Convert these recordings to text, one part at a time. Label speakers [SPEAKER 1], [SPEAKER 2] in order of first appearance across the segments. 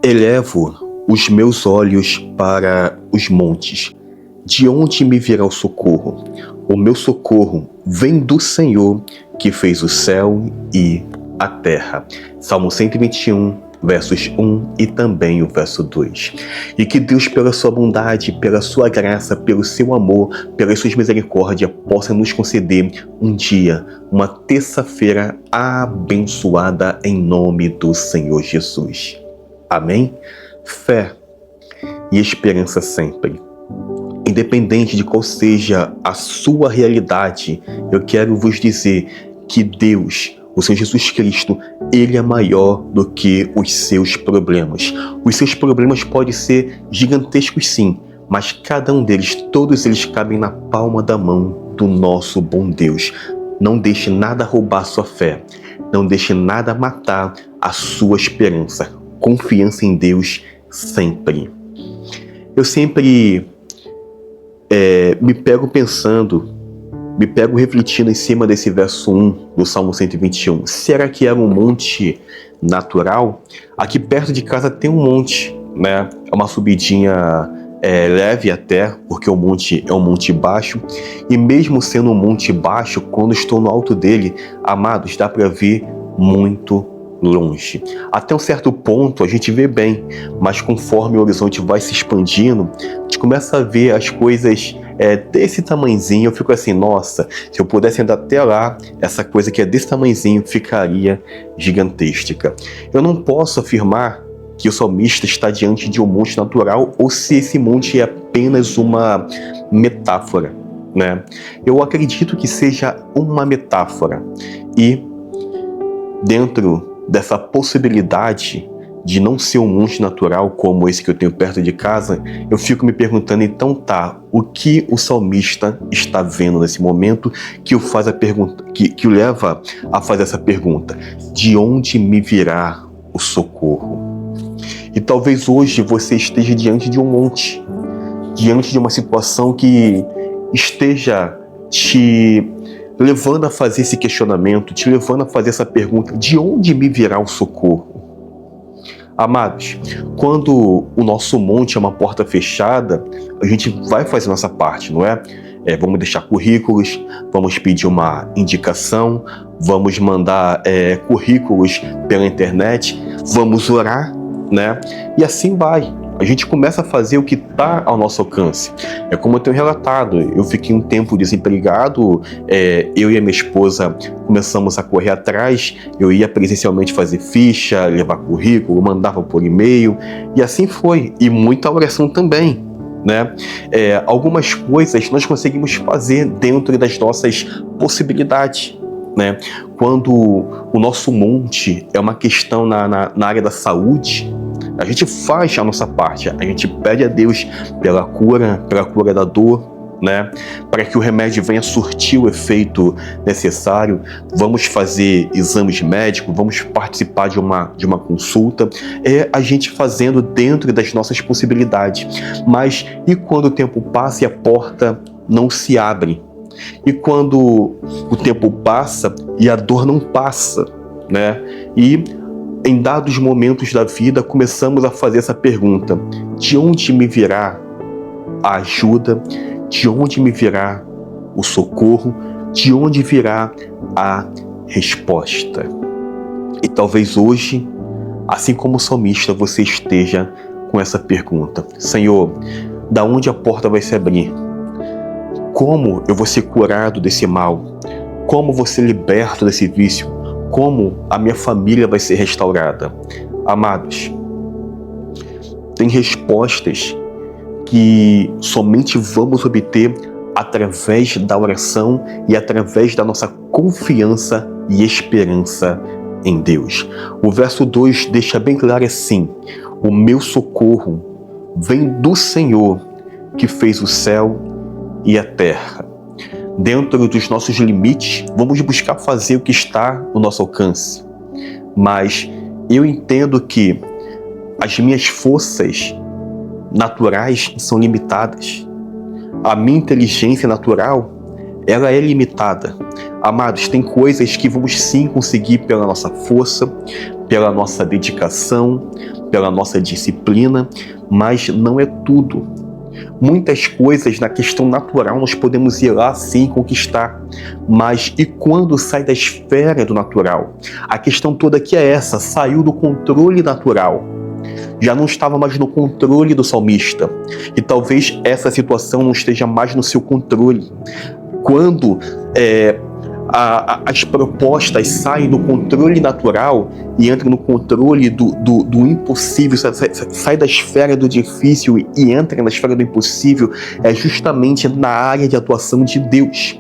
[SPEAKER 1] Elevo os meus olhos para os montes. De onde me virá o socorro? O meu socorro vem do Senhor, que fez o céu e a terra. Salmo 121, versos 1 e também o verso 2. E que Deus, pela sua bondade, pela sua graça, pelo seu amor, pelas suas misericórdias, possa nos conceder um dia, uma terça-feira abençoada em nome do Senhor Jesus. Amém? Fé e esperança sempre. Independente de qual seja a sua realidade, eu quero vos dizer que Deus, o Senhor Jesus Cristo, Ele é maior do que os seus problemas. Os seus problemas podem ser gigantescos sim, mas cada um deles, todos eles cabem na palma da mão do nosso bom Deus. Não deixe nada roubar sua fé. Não deixe nada matar a sua esperança. Confiança em Deus sempre. Eu sempre me pego pensando, me pego refletindo em cima desse verso 1 do Salmo 121. Será que era um monte natural? Aqui perto de casa tem um monte, né? É uma subidinha leve até, porque o monte é um monte baixo. E mesmo sendo um monte baixo, quando estou no alto dele, amados, dá para ver muito longe. Até um certo ponto a gente vê bem, mas conforme o horizonte vai se expandindo, a gente começa a ver as coisas desse tamanhozinho. Eu fico assim, nossa, se eu pudesse andar até lá, essa coisa que é desse tamanhozinho ficaria gigantesca. Eu não posso afirmar que o salmista está diante de um monte natural ou se esse monte é apenas uma metáfora, né? Eu acredito que seja uma metáfora, e dentro dessa possibilidade de não ser um monte natural como esse que eu tenho perto de casa, eu fico me perguntando, então o que o salmista está vendo nesse momento que o faz a pergunta, que o leva a fazer essa pergunta: de onde me virá o socorro? E talvez hoje você esteja diante de um monte, diante de uma situação que esteja te levando a fazer esse questionamento, te levando a fazer essa pergunta: de onde me virá o socorro? Amados, quando o nosso monte é uma porta fechada, a gente vai fazer nossa parte, não é? Vamos deixar currículos, vamos pedir uma indicação, vamos mandar currículos pela internet, vamos orar, né? E assim vai. A gente começa a fazer o que está ao nosso alcance. É como eu tenho relatado, eu fiquei um tempo desempregado, eu e a minha esposa começamos a correr atrás, eu ia presencialmente fazer ficha, levar currículo, mandava por e-mail, e assim foi. E muita oração também, né? Algumas coisas nós conseguimos fazer dentro das nossas possibilidades, né? Quando o nosso monte é uma questão na área da saúde, a gente faz a nossa parte, a gente pede a Deus pela cura da dor, né? Para que o remédio venha surtir o efeito necessário. Vamos fazer exames médicos, vamos participar de uma consulta. É a gente fazendo dentro das nossas possibilidades. Mas e quando o tempo passa e a porta não se abre? E quando o tempo passa e a dor não passa, né? E em dados momentos da vida, começamos a fazer essa pergunta: de onde me virá a ajuda? De onde me virá o socorro? De onde virá a resposta? E talvez hoje, assim como o salmista, você esteja com essa pergunta: Senhor, da onde a porta vai se abrir? Como eu vou ser curado desse mal? Como vou ser liberto desse vício? Como a minha família vai ser restaurada? Amados, tem respostas que somente vamos obter através da oração e através da nossa confiança e esperança em Deus. O verso 2 deixa bem claro assim: o meu socorro vem do Senhor, que fez o céu e a terra. Dentro dos nossos limites, vamos buscar fazer o que está no nosso alcance. Mas eu entendo que as minhas forças naturais são limitadas. A minha inteligência natural, ela é limitada. Amados, tem coisas que vamos sim conseguir pela nossa força, pela nossa dedicação, pela nossa disciplina, mas não é tudo. Muitas coisas na questão natural nós podemos ir lá sim conquistar, mas e quando sai da esfera do natural? A questão toda aqui é essa: saiu do controle natural, já não estava mais no controle do salmista, e talvez essa situação não esteja mais no seu controle. Quando as propostas saem do controle natural e entram no controle do impossível, sai da esfera do difícil e entra na esfera do impossível, é justamente na área de atuação de Deus.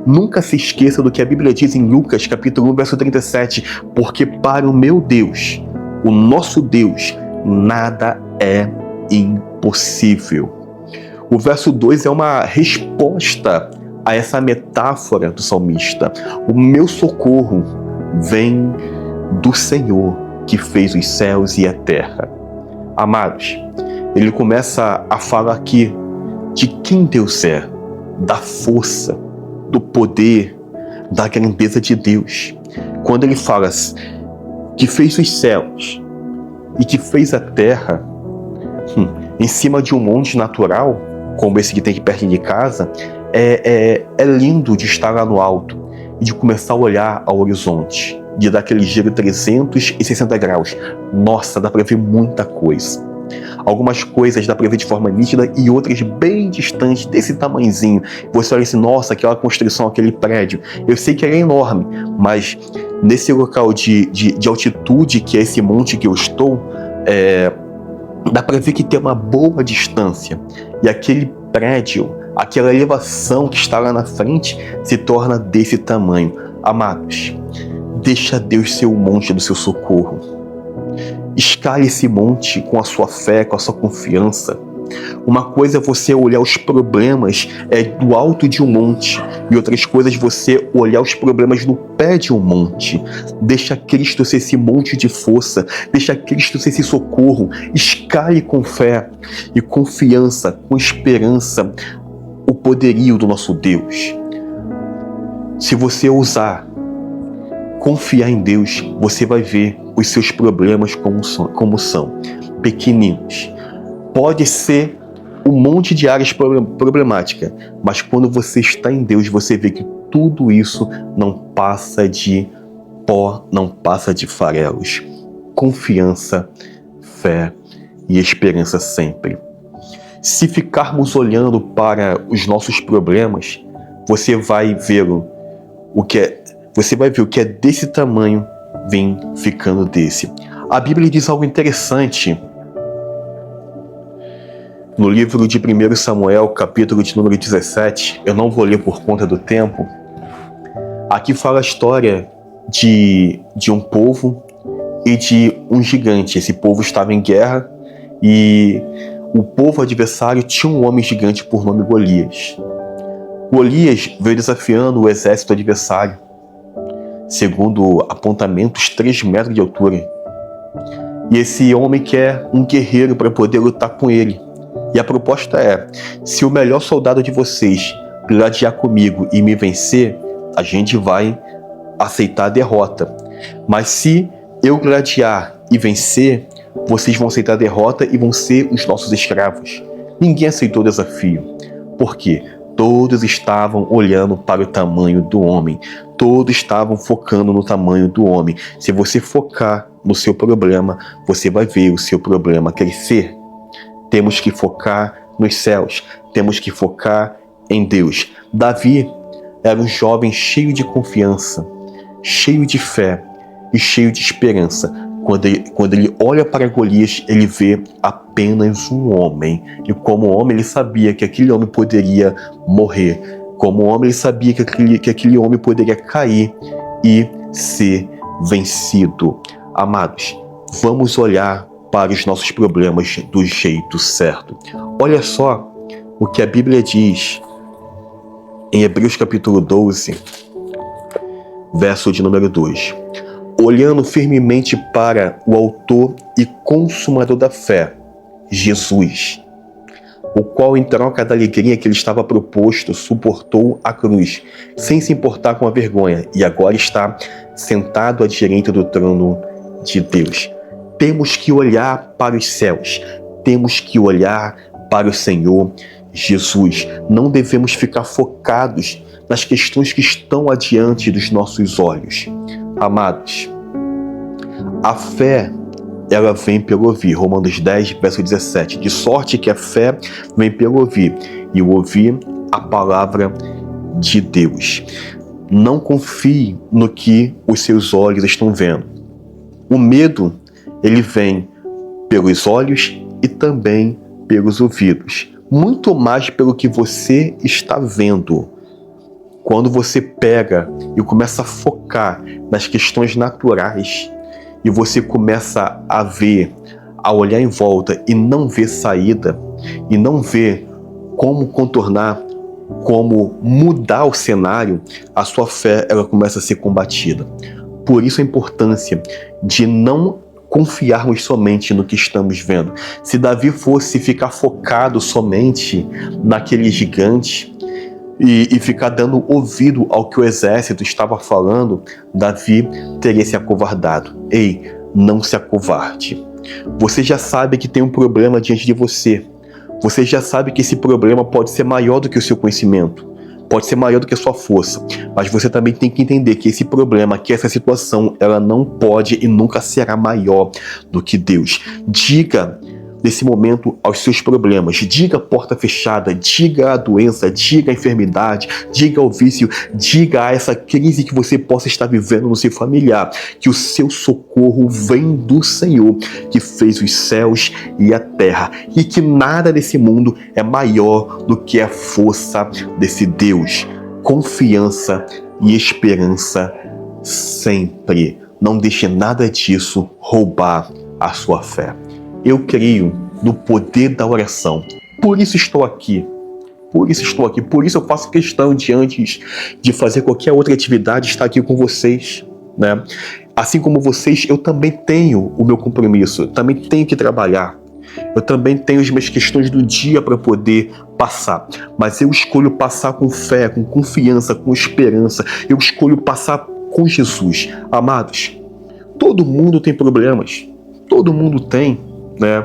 [SPEAKER 1] Nunca se esqueça do que a Bíblia diz em Lucas, capítulo 1, verso 37, porque para o meu Deus, o nosso Deus, nada é impossível. O verso 2 é uma resposta a essa metáfora do salmista. O meu socorro vem do Senhor que fez os céus e a terra. Amados, ele começa a falar aqui de quem Deus é, da força, do poder, da grandeza de Deus. Quando ele fala que fez os céus e que fez a terra em cima de um monte natural, como esse que tem aqui perto de casa, é lindo de estar lá no alto e de começar a olhar ao horizonte, de dar aquele giro 360 graus. Nossa, dá para ver muita coisa. Algumas coisas dá para ver de forma nítida e outras bem distantes, desse tamanhozinho. Você olha assim, nossa, aquela construção, aquele prédio, eu sei que ele é enorme, mas nesse local de altitude, que é esse monte que eu estou, dá para ver que tem uma boa distância. E aquele prédio, aquela elevação que está lá na frente, se torna desse tamanho. Amados, deixa Deus ser o monte do seu socorro. Escale esse monte com a sua fé, com a sua confiança. Uma coisa é você olhar os problemas do alto de um monte, e outras coisas você olhar os problemas no pé de um monte. Deixa Cristo ser esse monte de força, deixa Cristo ser esse socorro. Escale com fé e confiança, com esperança, o poderio do nosso Deus. Se você ousar confiar em Deus, você vai ver os seus problemas como são, pequeninos. Pode ser um monte de áreas problemáticas, mas quando você está em Deus, você vê que tudo isso não passa de pó, não passa de farelos. Confiança, fé e esperança sempre. Se ficarmos olhando para os nossos problemas, você vai ver o que é desse tamanho vem ficando desse. A Bíblia diz algo interessante no livro de 1 Samuel, capítulo de número 17. Eu não vou ler por conta do tempo. Aqui fala a história de um povo e de um gigante. Esse povo estava em guerra e o povo adversário tinha um homem gigante por nome Golias. Golias veio desafiando o exército adversário, segundo apontamentos, 3 metros de altura. E esse homem quer um guerreiro para poder lutar com ele. E a proposta é: se o melhor soldado de vocês gladiar comigo e me vencer, a gente vai aceitar a derrota. Mas se eu gladiar e vencer, vocês vão aceitar a derrota e vão ser os nossos escravos. Ninguém aceitou o desafio. Por quê? Todos estavam olhando para o tamanho do homem. Todos estavam focando no tamanho do homem. Se você focar no seu problema, você vai ver o seu problema crescer. Temos que focar nos céus. Temos que focar em Deus. Davi era um jovem cheio de confiança, cheio de fé e cheio de esperança. Quando ele olha para Golias, ele vê apenas um homem. E como homem, ele sabia que aquele homem poderia morrer. Como homem, ele sabia que aquele homem poderia cair e ser vencido. Amados, vamos olhar para os nossos problemas do jeito certo. Olha só o que a Bíblia diz em Hebreus capítulo 12, verso de número 2. Olhando firmemente para o autor e consumador da fé, Jesus, o qual, em troca da alegria que lhe estava proposto, suportou a cruz, sem se importar com a vergonha, e agora está sentado à direita do trono de Deus. Temos que olhar para os céus, temos que olhar para o Senhor Jesus. Não devemos ficar focados nas questões que estão adiante dos nossos olhos. Amados, a fé, ela vem pelo ouvir. Romanos 10, verso 17. De sorte que a fé vem pelo ouvir, e o ouvir a palavra de Deus. Não confie no que os seus olhos estão vendo. O medo, ele vem pelos olhos e também pelos ouvidos. Muito mais pelo que você está vendo. Quando você pega e começa a focar nas questões naturais e você começa a ver, a olhar em volta e não ver saída, e não ver como contornar, como mudar o cenário, a sua fé ela começa a ser combatida. Por isso a importância de não confiarmos somente no que estamos vendo. Se Davi fosse ficar focado somente naquele gigante e ficar dando ouvido ao que o exército estava falando, Davi teria se acovardado. Ei, não se acovarde. Você já sabe que tem um problema diante de você. Você já sabe que esse problema pode ser maior do que o seu conhecimento, pode ser maior do que a sua força, mas você também tem que entender que esse problema, que essa situação, ela não pode e nunca será maior do que Deus. Diga nesse momento aos seus problemas, diga a porta fechada, diga a doença, diga a enfermidade, diga ao vício, diga a essa crise que você possa estar vivendo no seu familiar, que o seu socorro vem do Senhor, que fez os céus e a terra, e que nada desse mundo é maior do que a força desse Deus. Confiança e esperança sempre. Não deixe nada disso roubar a sua fé. Eu creio no poder da oração. Por isso estou aqui. Por isso eu faço questão de, antes de fazer qualquer outra atividade, estar aqui com vocês, né? Assim como vocês, eu também tenho o meu compromisso. Eu também tenho que trabalhar. Eu também tenho as minhas questões do dia para poder passar. Mas eu escolho passar com fé, com confiança, com esperança. Eu escolho passar com Jesus. Amados, todo mundo tem problemas. Todo mundo tem. Né?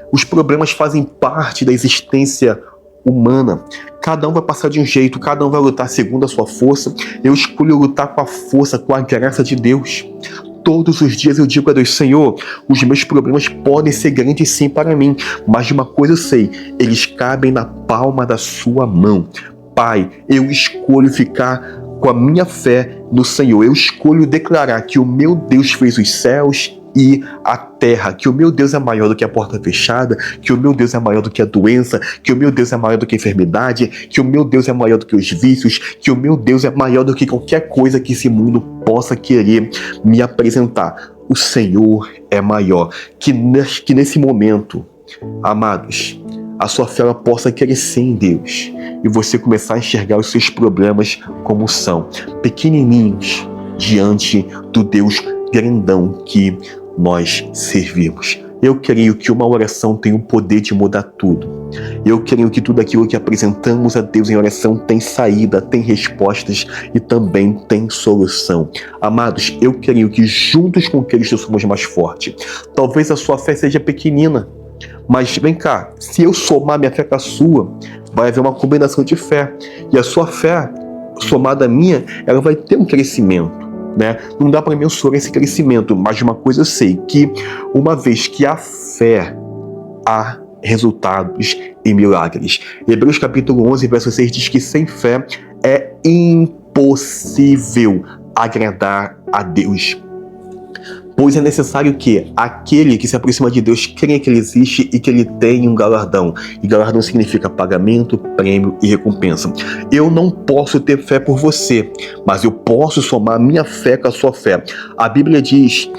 [SPEAKER 1] Os problemas fazem parte da existência humana. Cada um vai passar de um jeito, cada um vai lutar segundo a sua força. Eu escolho lutar com a força, com a graça de Deus. Todos os dias eu digo a Deus: Senhor, os meus problemas podem ser grandes sim para mim, mas de uma coisa eu sei, eles cabem na palma da sua mão. Pai, eu escolho ficar com a minha fé no Senhor. Eu escolho declarar que o meu Deus fez os céus e a terra, que o meu Deus é maior do que a porta fechada, que o meu Deus é maior do que a doença, que o meu Deus é maior do que a enfermidade, que o meu Deus é maior do que os vícios, que o meu Deus é maior do que qualquer coisa que esse mundo possa querer me apresentar. O Senhor é maior. Que nesse momento, amados, a sua fé possa crescer em Deus e você começar a enxergar os seus problemas como são, pequenininhos, diante do Deus grandão que nós servimos. Eu creio que uma oração tem o poder de mudar tudo. Eu creio que tudo aquilo que apresentamos a Deus em oração tem saída, tem respostas e também tem solução. Amados, eu creio que juntos com Cristo somos mais fortes. Talvez a sua fé seja pequenina, mas vem cá, se eu somar minha fé com a sua, vai haver uma combinação de fé. E a sua fé, somada à minha, ela vai ter um crescimento. Né? Não dá para mensurar esse crescimento, mas de uma coisa eu sei, que uma vez que há fé, há resultados e milagres. Hebreus capítulo 11, verso 6 diz que sem fé é impossível agradar a Deus. Pois é necessário que aquele que se aproxima de Deus creia que Ele existe e que Ele tem um galardão. E galardão significa pagamento, prêmio e recompensa. Eu não posso ter fé por você, mas eu posso somar minha fé com a sua fé. A Bíblia diz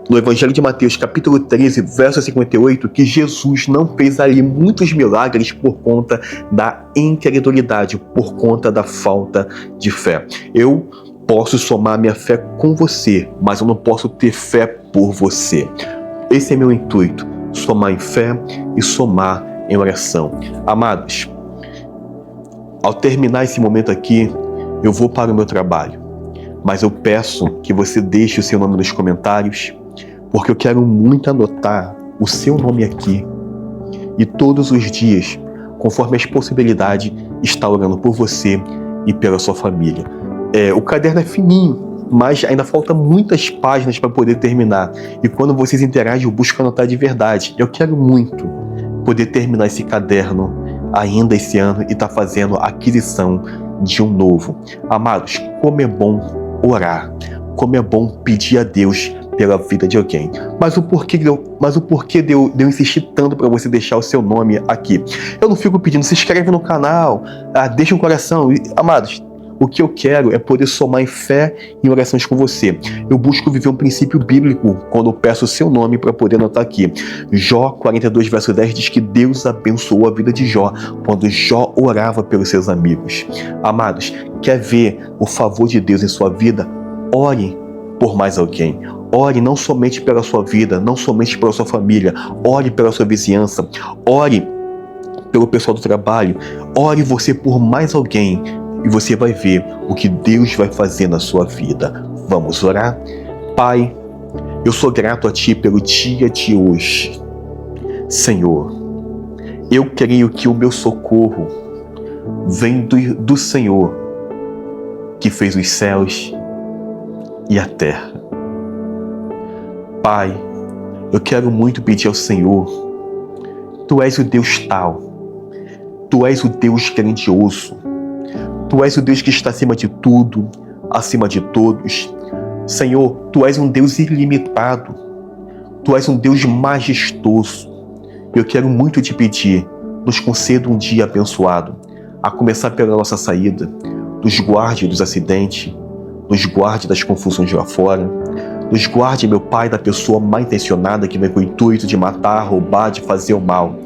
[SPEAKER 1] no Evangelho de Mateus, capítulo 13, verso 58, que Jesus não fez ali muitos milagres por conta da incredulidade, por conta da falta de fé. Eu posso somar minha fé com você, mas eu não posso ter fé por você. Esse é meu intuito, somar em fé e somar em oração. Amados, ao terminar esse momento aqui, eu vou para o meu trabalho. mas eu peço que você deixe o seu nome nos comentários, porque eu quero muito anotar o seu nome aqui e todos os dias, conforme as possibilidades, estar orando por você e pela sua família. O caderno é fininho, mas ainda faltam muitas páginas para poder terminar. E quando vocês interagem, eu busco anotar de verdade. Eu quero muito poder terminar esse caderno ainda esse ano e estar fazendo a aquisição de um novo. Amados, como é bom orar, como é bom pedir a Deus pela vida de alguém. Mas o porquê de eu insistir tanto para você deixar o seu nome aqui? Eu não fico pedindo, se inscreve no canal, deixa um coração. Amados, o que eu quero é poder somar em fé e em orações com você. Eu busco viver um princípio bíblico quando eu peço o seu nome para poder anotar aqui. Jó 42, verso 10 diz que Deus abençoou a vida de Jó quando Jó orava pelos seus amigos. Amados, quer ver o favor de Deus em sua vida? Ore por mais alguém. Ore não somente pela sua vida, não somente pela sua família. Ore pela sua vizinhança. Ore pelo pessoal do trabalho. Ore você por mais alguém. E você vai ver o que Deus vai fazer na sua vida. Vamos orar? Pai, eu sou grato a Ti pelo dia de hoje. Senhor, eu creio que o meu socorro vem do Senhor, que fez os céus e a terra. Pai, eu quero muito pedir ao Senhor, Tu és o Deus tal, Tu és o Deus grandioso, Tu és o Deus que está acima de tudo, acima de todos. Senhor, Tu és um Deus ilimitado. Tu és um Deus majestoso. Eu quero muito te pedir, nos conceda um dia abençoado, a começar pela nossa saída. Nos guarde dos acidentes, nos guarde das confusões lá fora. Nos guarde, meu Pai, da pessoa mal intencionada que vem com o intuito de matar, roubar, de fazer o mal.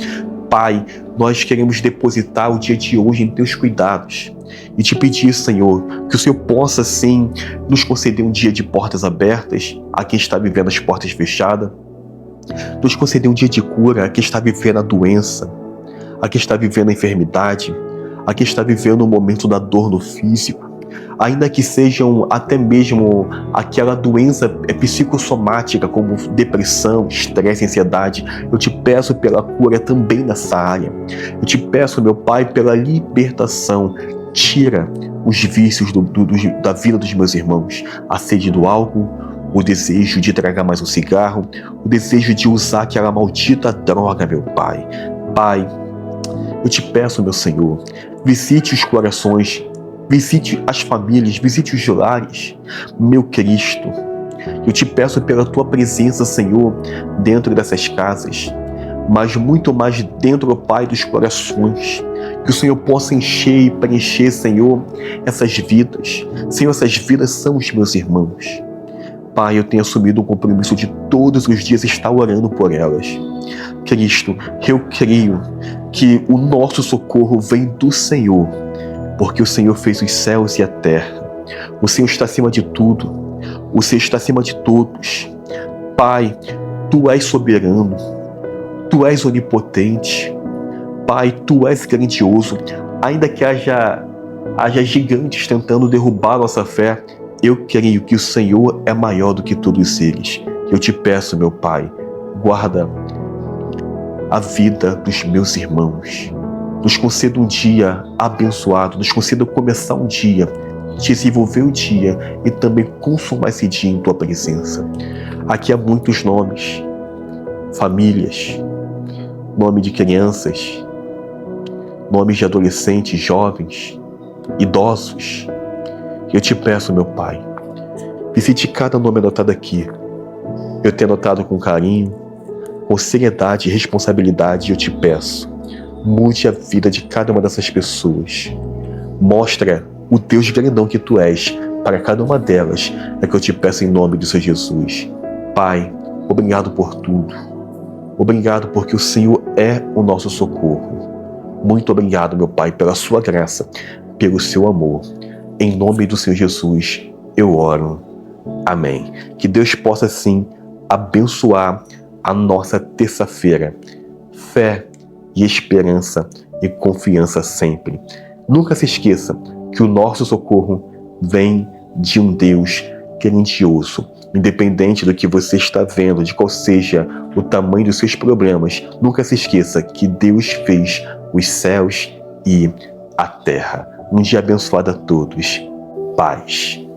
[SPEAKER 1] Pai, nós queremos depositar o dia de hoje em Teus cuidados e te pedir, Senhor, que o Senhor possa, sim, nos conceder um dia de portas abertas a quem está vivendo as portas fechadas, nos conceder um dia de cura a quem está vivendo a doença, a quem está vivendo a enfermidade, a quem está vivendo o momento da dor no físico, ainda que sejam até mesmo aquela doença psicossomática como depressão, estresse, ansiedade. Eu te peço pela cura também nessa área. Eu te peço, meu Pai, pela libertação. Tira os vícios da vida dos meus irmãos, a sede do álcool, o desejo de tragar mais um cigarro, o desejo de usar aquela maldita droga, meu Pai. Pai, eu te peço, meu Senhor, visite os corações, visite as famílias, visite os lares, meu Cristo. Eu te peço pela Tua presença, Senhor, dentro dessas casas, mas muito mais dentro, Pai, dos corações. Que o Senhor possa encher e preencher, Senhor, essas vidas. Senhor, essas vidas são os meus irmãos. Pai, eu tenho assumido o compromisso de todos os dias estar orando por elas. Cristo, eu creio que o nosso socorro vem do Senhor, porque o Senhor fez os céus e a terra. O Senhor está acima de tudo. O Senhor está acima de todos. Pai, Tu és soberano. Tu és onipotente. Pai, Tu és grandioso. Ainda que haja gigantes tentando derrubar a nossa fé, eu creio que o Senhor é maior do que todos eles. Eu te peço, meu Pai, guarda a vida dos meus irmãos. Nos conceda um dia abençoado, nos conceda começar um dia, desenvolver o dia e também consumar esse dia em Tua presença. Aqui há muitos nomes, famílias, nome de crianças, nomes de adolescentes, jovens, idosos. Eu te peço, meu Pai, visite cada nome anotado aqui. Eu tenho anotado com carinho, com seriedade e responsabilidade. Eu te peço, mude a vida de cada uma dessas pessoas. Mostra o Deus grandão que Tu és para cada uma delas. É que eu te peço em nome do Senhor Jesus. Pai, obrigado por tudo. Obrigado porque o Senhor é o nosso socorro. Muito obrigado, meu Pai, pela Sua graça, pelo Seu amor. Em nome do Senhor Jesus, eu oro. Amém. Que Deus possa, sim, abençoar a nossa terça-feira. Fé e esperança e confiança sempre. Nunca se esqueça que o nosso socorro vem de um Deus grandioso. Independente do que você está vendo, de qual seja o tamanho dos seus problemas, nunca se esqueça que Deus fez os céus e a terra. Um dia abençoado a todos. Paz.